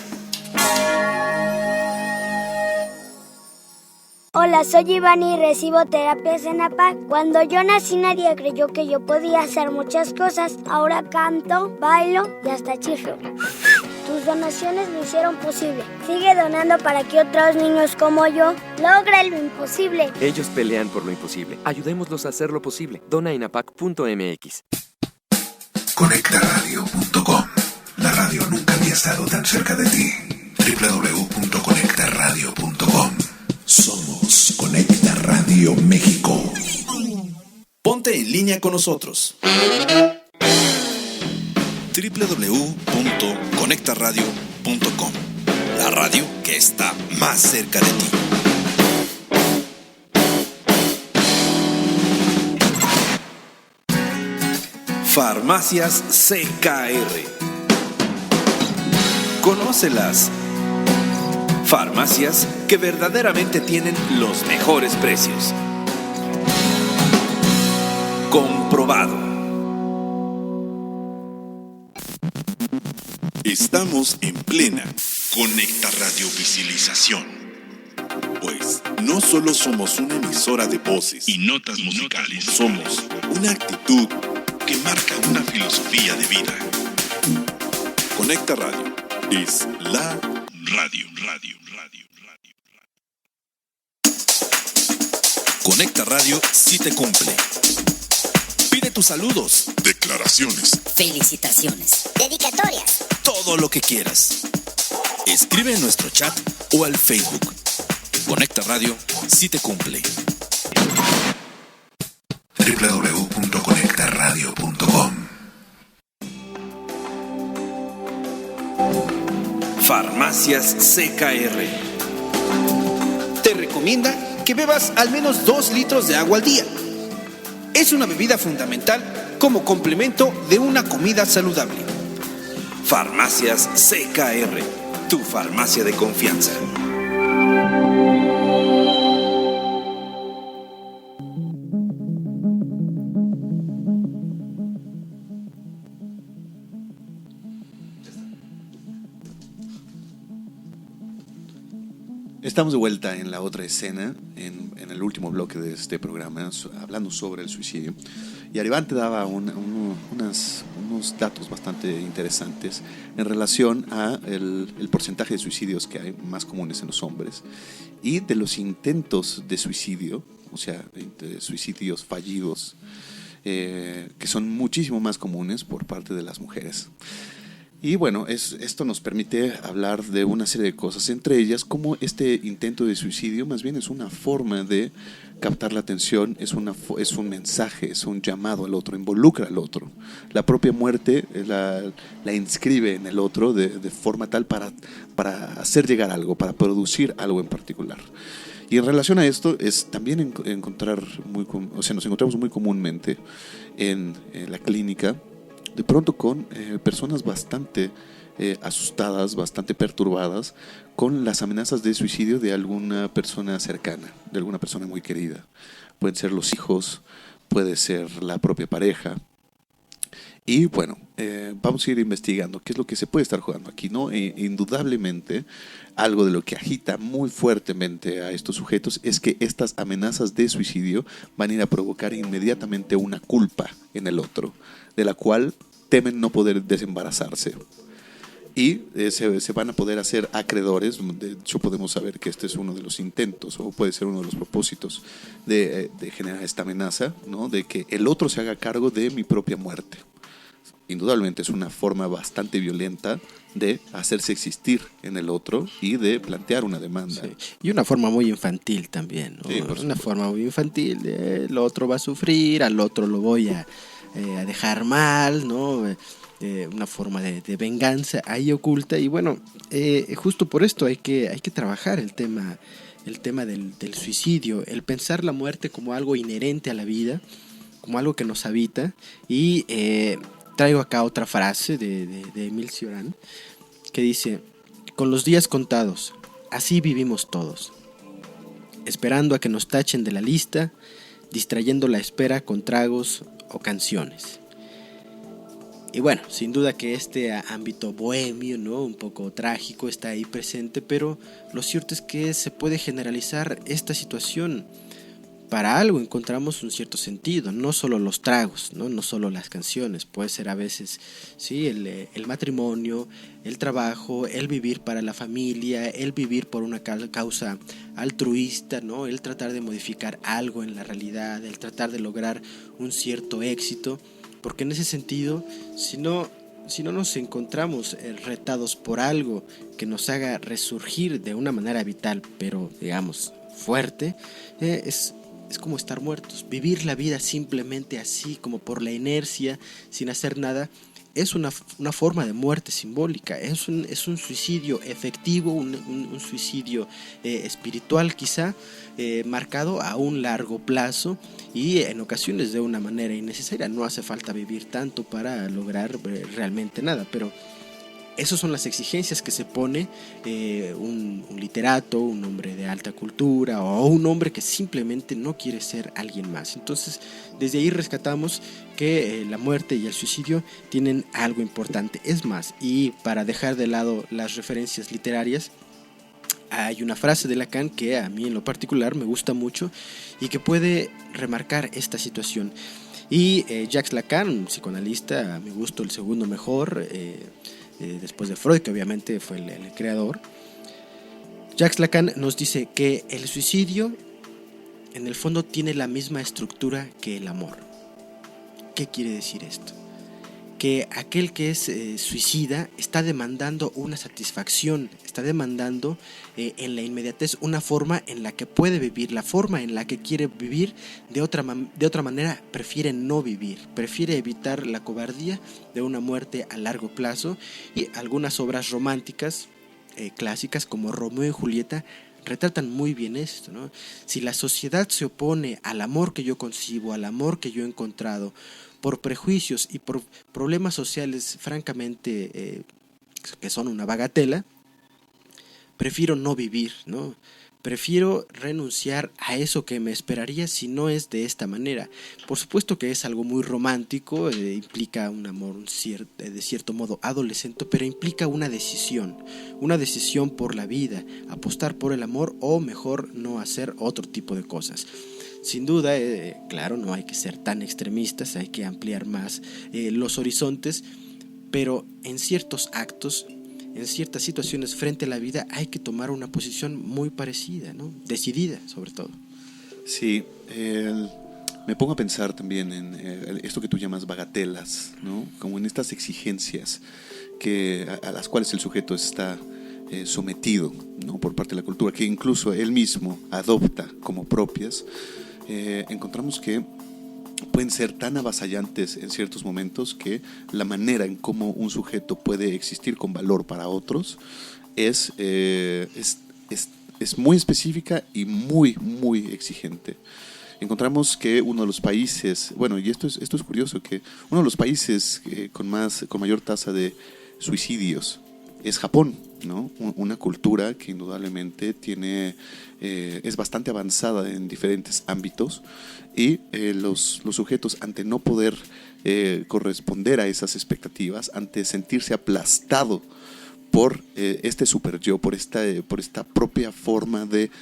Hola, soy Iván y recibo terapias en APAC. Cuando yo nací nadie creyó que yo podía hacer muchas cosas. Ahora canto, bailo y hasta chiflo. Tus donaciones lo hicieron posible. Sigue donando para que otros niños como yo logren lo imposible. Ellos pelean por lo imposible. Ayudémoslos a hacer lo posible. Dona en apac.mx. Conectaradio.com. La radio nunca había estado tan cerca de ti. www.conectaradio.com. Somos Conecta Radio México. Ponte en línea con nosotros. www.conectaradio.com. La radio que está más cerca de ti. Farmacias CKR. Conócelas. Farmacias que verdaderamente tienen los mejores precios. Comprobado. Estamos en plena Conecta Radio Visibilización. Pues no solo somos una emisora de voces y notas musicales, somos una actitud que marca una filosofía de vida. Conecta Radio es la radio. Conecta Radio sí te cumple. Pide tus saludos, declaraciones, Felicitaciones. Dedicatorias. todo lo que quieras. Escribe en nuestro chat o al Facebook. Conecta Radio sí te cumple. www.conectaradio.com. Farmacias CKR Te recomienda que bebas al menos 2 litros de agua al día. Es una bebida fundamental como complemento de una comida saludable. Farmacias CKR, tu farmacia de confianza. Estamos de vuelta en la otra escena, en el último bloque de este programa, hablando sobre el suicidio. Y Aribante daba unos datos bastante interesantes en relación a el porcentaje de suicidios que hay más comunes en los hombres y de los intentos de suicidio, o sea, de suicidios fallidos, que son muchísimo más comunes por parte de las mujeres. Y bueno, esto nos permite hablar de una serie de cosas, entre ellas como este intento de suicidio más bien es una forma de captar la atención, es un mensaje, es un llamado al otro, involucra al otro. La propia muerte la inscribe en el otro de forma tal para hacer llegar algo, para producir algo en particular. Y en relación a esto es también nos encontramos muy comúnmente en la clínica, de pronto con personas bastante asustadas, bastante perturbadas con las amenazas de suicidio de alguna persona cercana, de alguna persona muy querida. Pueden ser los hijos, puede ser la propia pareja. Y bueno, vamos a ir investigando qué es lo que se puede estar jugando aquí, ¿no? Indudablemente, algo de lo que agita muy fuertemente a estos sujetos es que estas amenazas de suicidio van a ir a provocar inmediatamente una culpa en el otro, de la cual temen no poder desembarazarse. Y se van a poder hacer acreedores. De hecho, podemos saber que este es uno de los intentos, o puede ser uno de los propósitos de generar esta amenaza, ¿no? De que el otro se haga cargo de mi propia muerte. Indudablemente es una forma bastante violenta de hacerse existir en el otro y de plantear una demanda. Sí. Y una forma muy infantil también, ¿no? Sí, una forma muy infantil de el otro va a sufrir, al otro lo voy a dejar mal, ¿no? Una forma de venganza ahí oculta. Y bueno, justo por esto hay que trabajar el tema del suicidio, el pensar la muerte como algo inherente a la vida, como algo que nos habita. Y traigo acá otra frase de Émile Cioran que dice: con los días contados, así vivimos todos, esperando a que nos tachen de la lista, distrayendo la espera con tragos o canciones. Y bueno, sin duda que este ámbito bohemio, ¿no? Un poco trágico está ahí presente, pero lo cierto es que se puede generalizar esta situación. Para algo encontramos un cierto sentido, no solo los tragos, no solo las canciones, puede ser a veces sí, el matrimonio, el trabajo, el vivir para la familia, el vivir por una causa altruista, ¿no? El tratar de modificar algo en la realidad, el tratar de lograr un cierto éxito, porque en ese sentido, si no nos encontramos retados por algo que nos haga resurgir de una manera vital, pero digamos fuerte, es como estar muertos. Vivir la vida simplemente así, como por la inercia, sin hacer nada, es una forma de muerte simbólica. Es un suicidio efectivo, un suicidio espiritual quizá, marcado a un largo plazo y en ocasiones de una manera innecesaria. No hace falta vivir tanto para lograr realmente nada, pero esas son las exigencias que se pone un literato, un hombre de alta cultura o un hombre que simplemente no quiere ser alguien más. Entonces, desde ahí rescatamos que la muerte y el suicidio tienen algo importante. Es más, y para dejar de lado las referencias literarias, hay una frase de Lacan que a mí en lo particular me gusta mucho y que puede remarcar esta situación. Y Jacques Lacan, un psicoanalista, a mi gusto el segundo mejor, después de Freud, que obviamente fue el creador, Jacques Lacan nos dice que el suicidio en el fondo tiene la misma estructura que el amor. ¿Qué quiere decir esto? Que aquel que es suicida está demandando una satisfacción, está demandando en la inmediatez una forma en la que puede vivir, la forma en la que quiere vivir de otra manera prefiere no vivir, prefiere evitar la cobardía de una muerte a largo plazo. Y algunas obras románticas clásicas como Romeo y Julieta retratan muy bien esto, ¿no? Si la sociedad se opone al amor que yo concibo, al amor que yo he encontrado, por prejuicios y por problemas sociales francamente que son una bagatela, prefiero no vivir, ¿no? Prefiero renunciar a eso que me esperaría si no es de esta manera. Por supuesto que es algo muy romántico, implica un amor de cierto modo adolescente, pero implica una decisión por la vida, apostar por el amor o mejor no hacer otro tipo de cosas. Sin duda, claro, no hay que ser tan extremistas, hay que ampliar más los horizontes, pero en ciertos actos, en ciertas situaciones frente a la vida hay que tomar una posición muy parecida, ¿no? Decidida sobre todo. Sí, me pongo a pensar también en esto que tú llamas bagatelas, ¿no? Como en estas exigencias a las cuales el sujeto está sometido, ¿no? Por parte de la cultura, que incluso él mismo adopta como propias. Encontramos que pueden ser tan avasallantes en ciertos momentos que la manera en cómo un sujeto puede existir con valor para otros es muy específica y muy, muy exigente. Encontramos que uno de los países, bueno, y esto es curioso, que uno de los países con mayor tasa de suicidios es Japón, ¿no? Una cultura que indudablemente es bastante avanzada en diferentes ámbitos, y los sujetos, ante no poder corresponder a esas expectativas, ante sentirse aplastado por este super yo, por esta propia forma de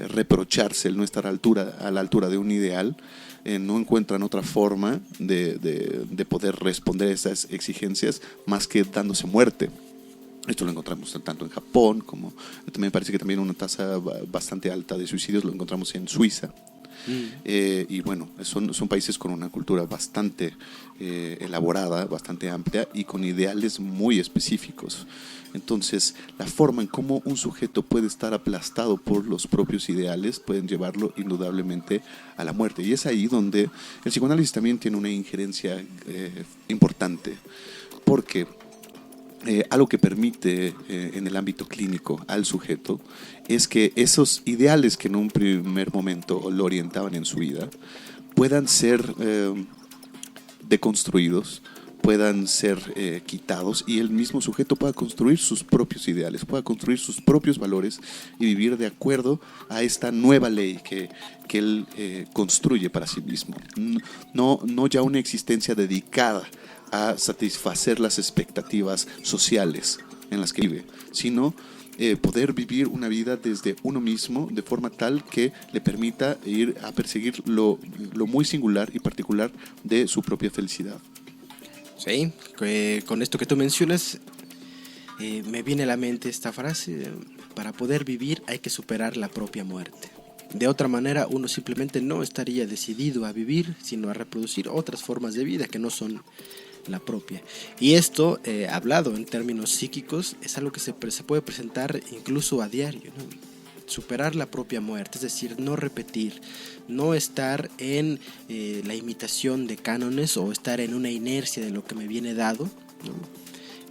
reprocharse el no estar a la altura de un ideal, no encuentran otra forma de poder responder a esas exigencias más que dándose muerte. Esto lo encontramos tanto en Japón como también parece que también una tasa bastante alta de suicidios lo encontramos en Suiza. Y bueno, son países con una cultura bastante elaborada, bastante amplia y con ideales muy específicos. Entonces, la forma en cómo un sujeto puede estar aplastado por los propios ideales pueden llevarlo indudablemente a la muerte. Y es ahí donde el psicoanálisis también tiene una injerencia importante, porque algo que permite en el ámbito clínico al sujeto es que esos ideales que en un primer momento lo orientaban en su vida puedan ser deconstruidos, puedan ser quitados, y el mismo sujeto pueda construir sus propios ideales, pueda construir sus propios valores y vivir de acuerdo a esta nueva ley que él construye para sí mismo. No ya una existencia dedicada a satisfacer las expectativas sociales en las que vive, sino poder vivir una vida desde uno mismo de forma tal que le permita ir a perseguir lo muy singular y particular de su propia felicidad. Sí, con esto que tú mencionas me viene a la mente esta frase: para poder vivir hay que superar la propia muerte. De otra manera uno simplemente no estaría decidido a vivir, sino a reproducir otras formas de vida que no son la propia. Y esto, hablado en términos psíquicos, es algo que se puede presentar incluso a diario, ¿no? Superar la propia muerte, es decir, no repetir, no estar en la imitación de cánones o estar en una inercia de lo que me viene dado, ¿no?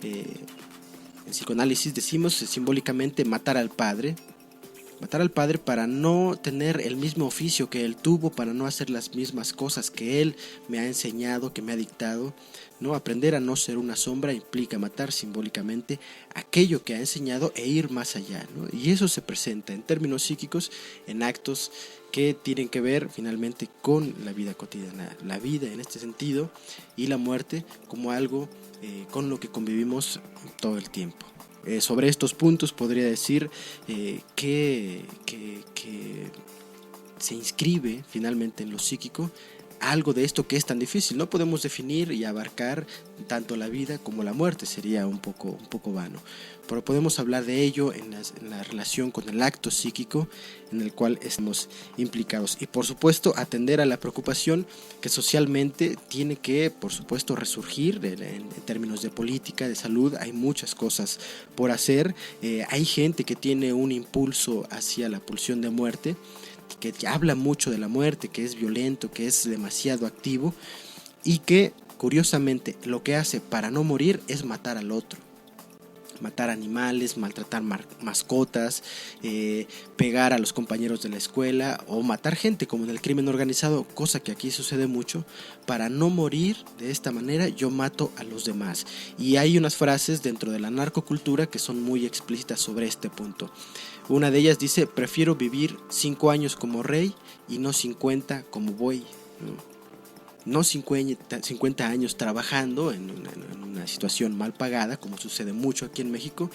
En psicoanálisis decimos simbólicamente matar al padre para no tener el mismo oficio que él tuvo, para no hacer las mismas cosas que él me ha enseñado, que me ha dictado, ¿no? Aprender a no ser una sombra implica matar simbólicamente aquello que ha enseñado e ir más allá, ¿no? Y eso se presenta en términos psíquicos en actos que tienen que ver finalmente con la vida cotidiana, la vida en este sentido, y la muerte como algo con lo que convivimos todo el tiempo. Sobre estos puntos podría decir que se inscribe finalmente en lo psíquico algo de esto que es tan difícil. No podemos definir y abarcar tanto la vida como la muerte, sería un poco vano, pero podemos hablar de ello en la relación con el acto psíquico en el cual estamos implicados, y por supuesto atender a la preocupación que socialmente tiene que, por supuesto, resurgir en términos de política, de salud. Hay muchas cosas por hacer. Hay gente que tiene un impulso hacia la pulsión de muerte, que habla mucho de la muerte, que es violento, que es demasiado activo, y que curiosamente lo que hace para no morir es matar al otro. matar animales, maltratar mascotas, pegar a los compañeros de la escuela o matar gente como en el crimen organizado, cosa que aquí sucede mucho. Para no morir de esta manera yo mato a los demás. Y hay unas frases dentro de la narcocultura que son muy explícitas sobre este punto. Una de ellas dice: prefiero vivir 5 años como rey y no 50 como buey. No 50 años trabajando en una situación mal pagada, como sucede mucho aquí en México.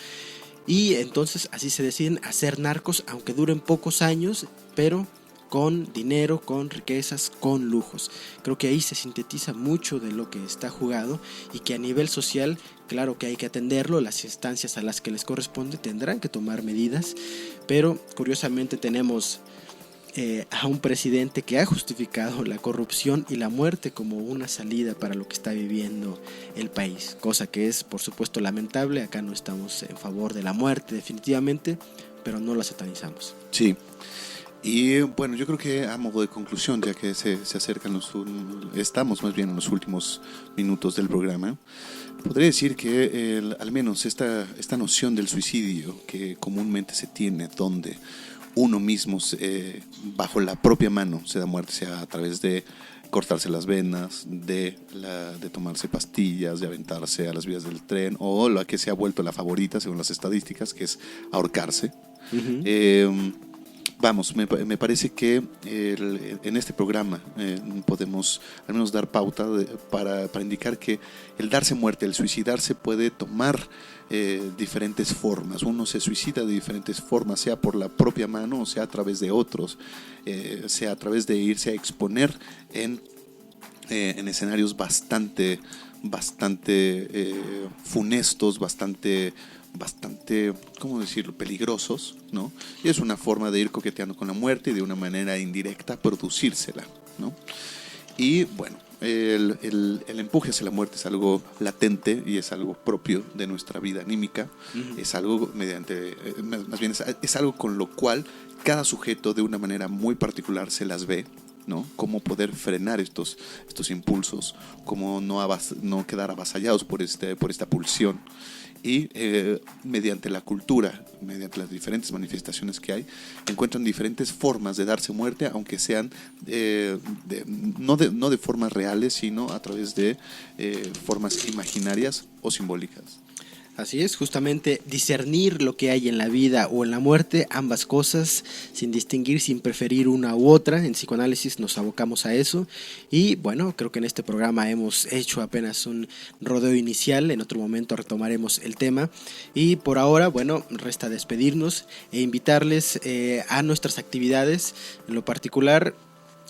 Y entonces así se deciden hacer narcos, aunque duren pocos años, pero con dinero, con riquezas, con lujos. Creo que ahí se sintetiza mucho de lo que está jugado y que a nivel social, claro que hay que atenderlo, las instancias a las que les corresponde tendrán que tomar medidas, pero curiosamente tenemos a un presidente que ha justificado la corrupción y la muerte como una salida para lo que está viviendo el país, cosa que es por supuesto lamentable. Acá no estamos en favor de la muerte definitivamente, pero no la satanizamos. Sí. Y bueno, yo creo que a modo de conclusión, ya que se acercan estamos más bien en los últimos minutos del programa, podría decir que al menos esta noción del suicidio que comúnmente se tiene, donde uno mismo bajo la propia mano se da muerte, sea a través de cortarse las venas, de tomarse pastillas, de aventarse a las vías del tren, o la que se ha vuelto la favorita según las estadísticas, que es ahorcarse. Vamos, me parece que en este programa podemos al menos dar pauta para indicar que el darse muerte, el suicidarse puede tomar diferentes formas. Uno se suicida de diferentes formas, sea por la propia mano o sea a través de otros, sea a través de irse a exponer en escenarios bastante funestos, bastante, ¿cómo decirlo?, peligrosos, ¿no? Y es una forma de ir coqueteando con la muerte y de una manera indirecta producírsela, ¿no? Y bueno, el empuje hacia la muerte es algo latente y es algo propio de nuestra vida anímica. Es algo más bien es algo con lo cual cada sujeto de una manera muy particular se las ve, ¿no? Cómo poder frenar estos impulsos, cómo no quedar avasallados por esta pulsión. Y mediante la cultura, mediante las diferentes manifestaciones que hay, encuentran diferentes formas de darse muerte, aunque sean no de formas reales, sino a través de formas imaginarias o simbólicas. Así es, justamente discernir lo que hay en la vida o en la muerte, ambas cosas, sin distinguir, sin preferir una u otra. En psicoanálisis nos abocamos a eso y bueno, creo que en este programa hemos hecho apenas un rodeo inicial. En otro momento retomaremos el tema y por ahora, bueno, resta despedirnos e invitarles a nuestras actividades. En lo particular,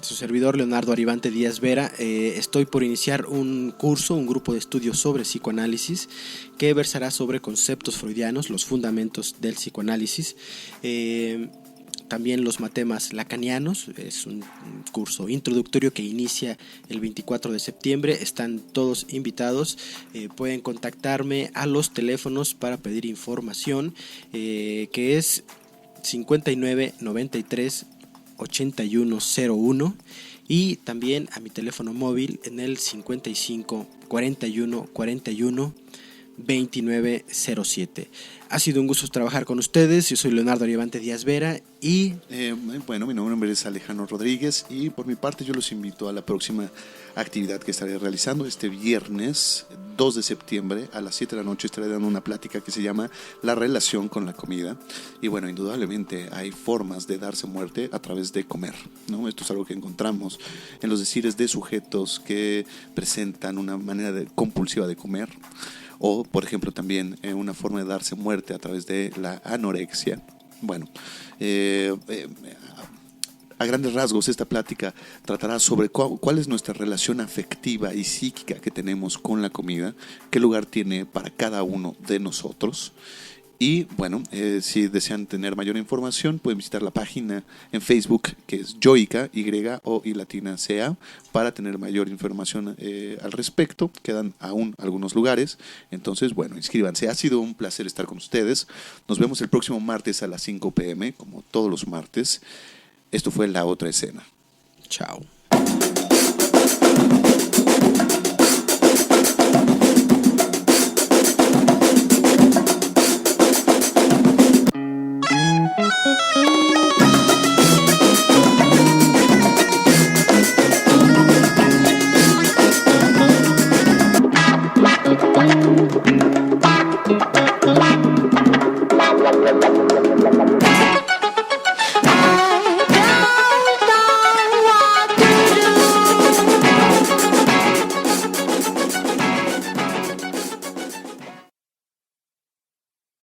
su servidor Leonardo Aribante Díaz Vera, estoy por iniciar un grupo de estudios sobre psicoanálisis que versará sobre conceptos freudianos, los fundamentos del psicoanálisis, también los matemas lacanianos. Es un curso introductorio que inicia el 24 de septiembre, están todos invitados. Pueden contactarme a los teléfonos para pedir información, que es 5993 8101 y también a mi teléfono móvil en el 55 41 41 2907. Ha sido un gusto trabajar con ustedes. Yo soy Leonardo Aribante Díaz Vera y bueno, mi nombre es Alejandro Rodríguez y por mi parte yo los invito a la próxima actividad que estaré realizando este viernes 2 de septiembre a las 7 de la noche. Estaré dando una plática que se llama La relación con la comida y bueno, indudablemente hay formas de darse muerte a través de comer, ¿no? Esto es algo que encontramos en los decires de sujetos que presentan una manera compulsiva de comer. O, por ejemplo, también una forma de darse muerte a través de la anorexia. Bueno, a grandes rasgos esta plática tratará sobre cuál es nuestra relación afectiva y psíquica que tenemos con la comida, qué lugar tiene para cada uno de nosotros. Y bueno, si desean tener mayor información pueden visitar la página en Facebook que es Yoica, Y-O-I latina C-A, para tener mayor información al respecto. Quedan aún algunos lugares, entonces bueno, inscríbanse. Ha sido un placer estar con ustedes. Nos vemos el próximo martes a las 5 p.m. como todos los martes. Esto fue La Otra Escena. Chao.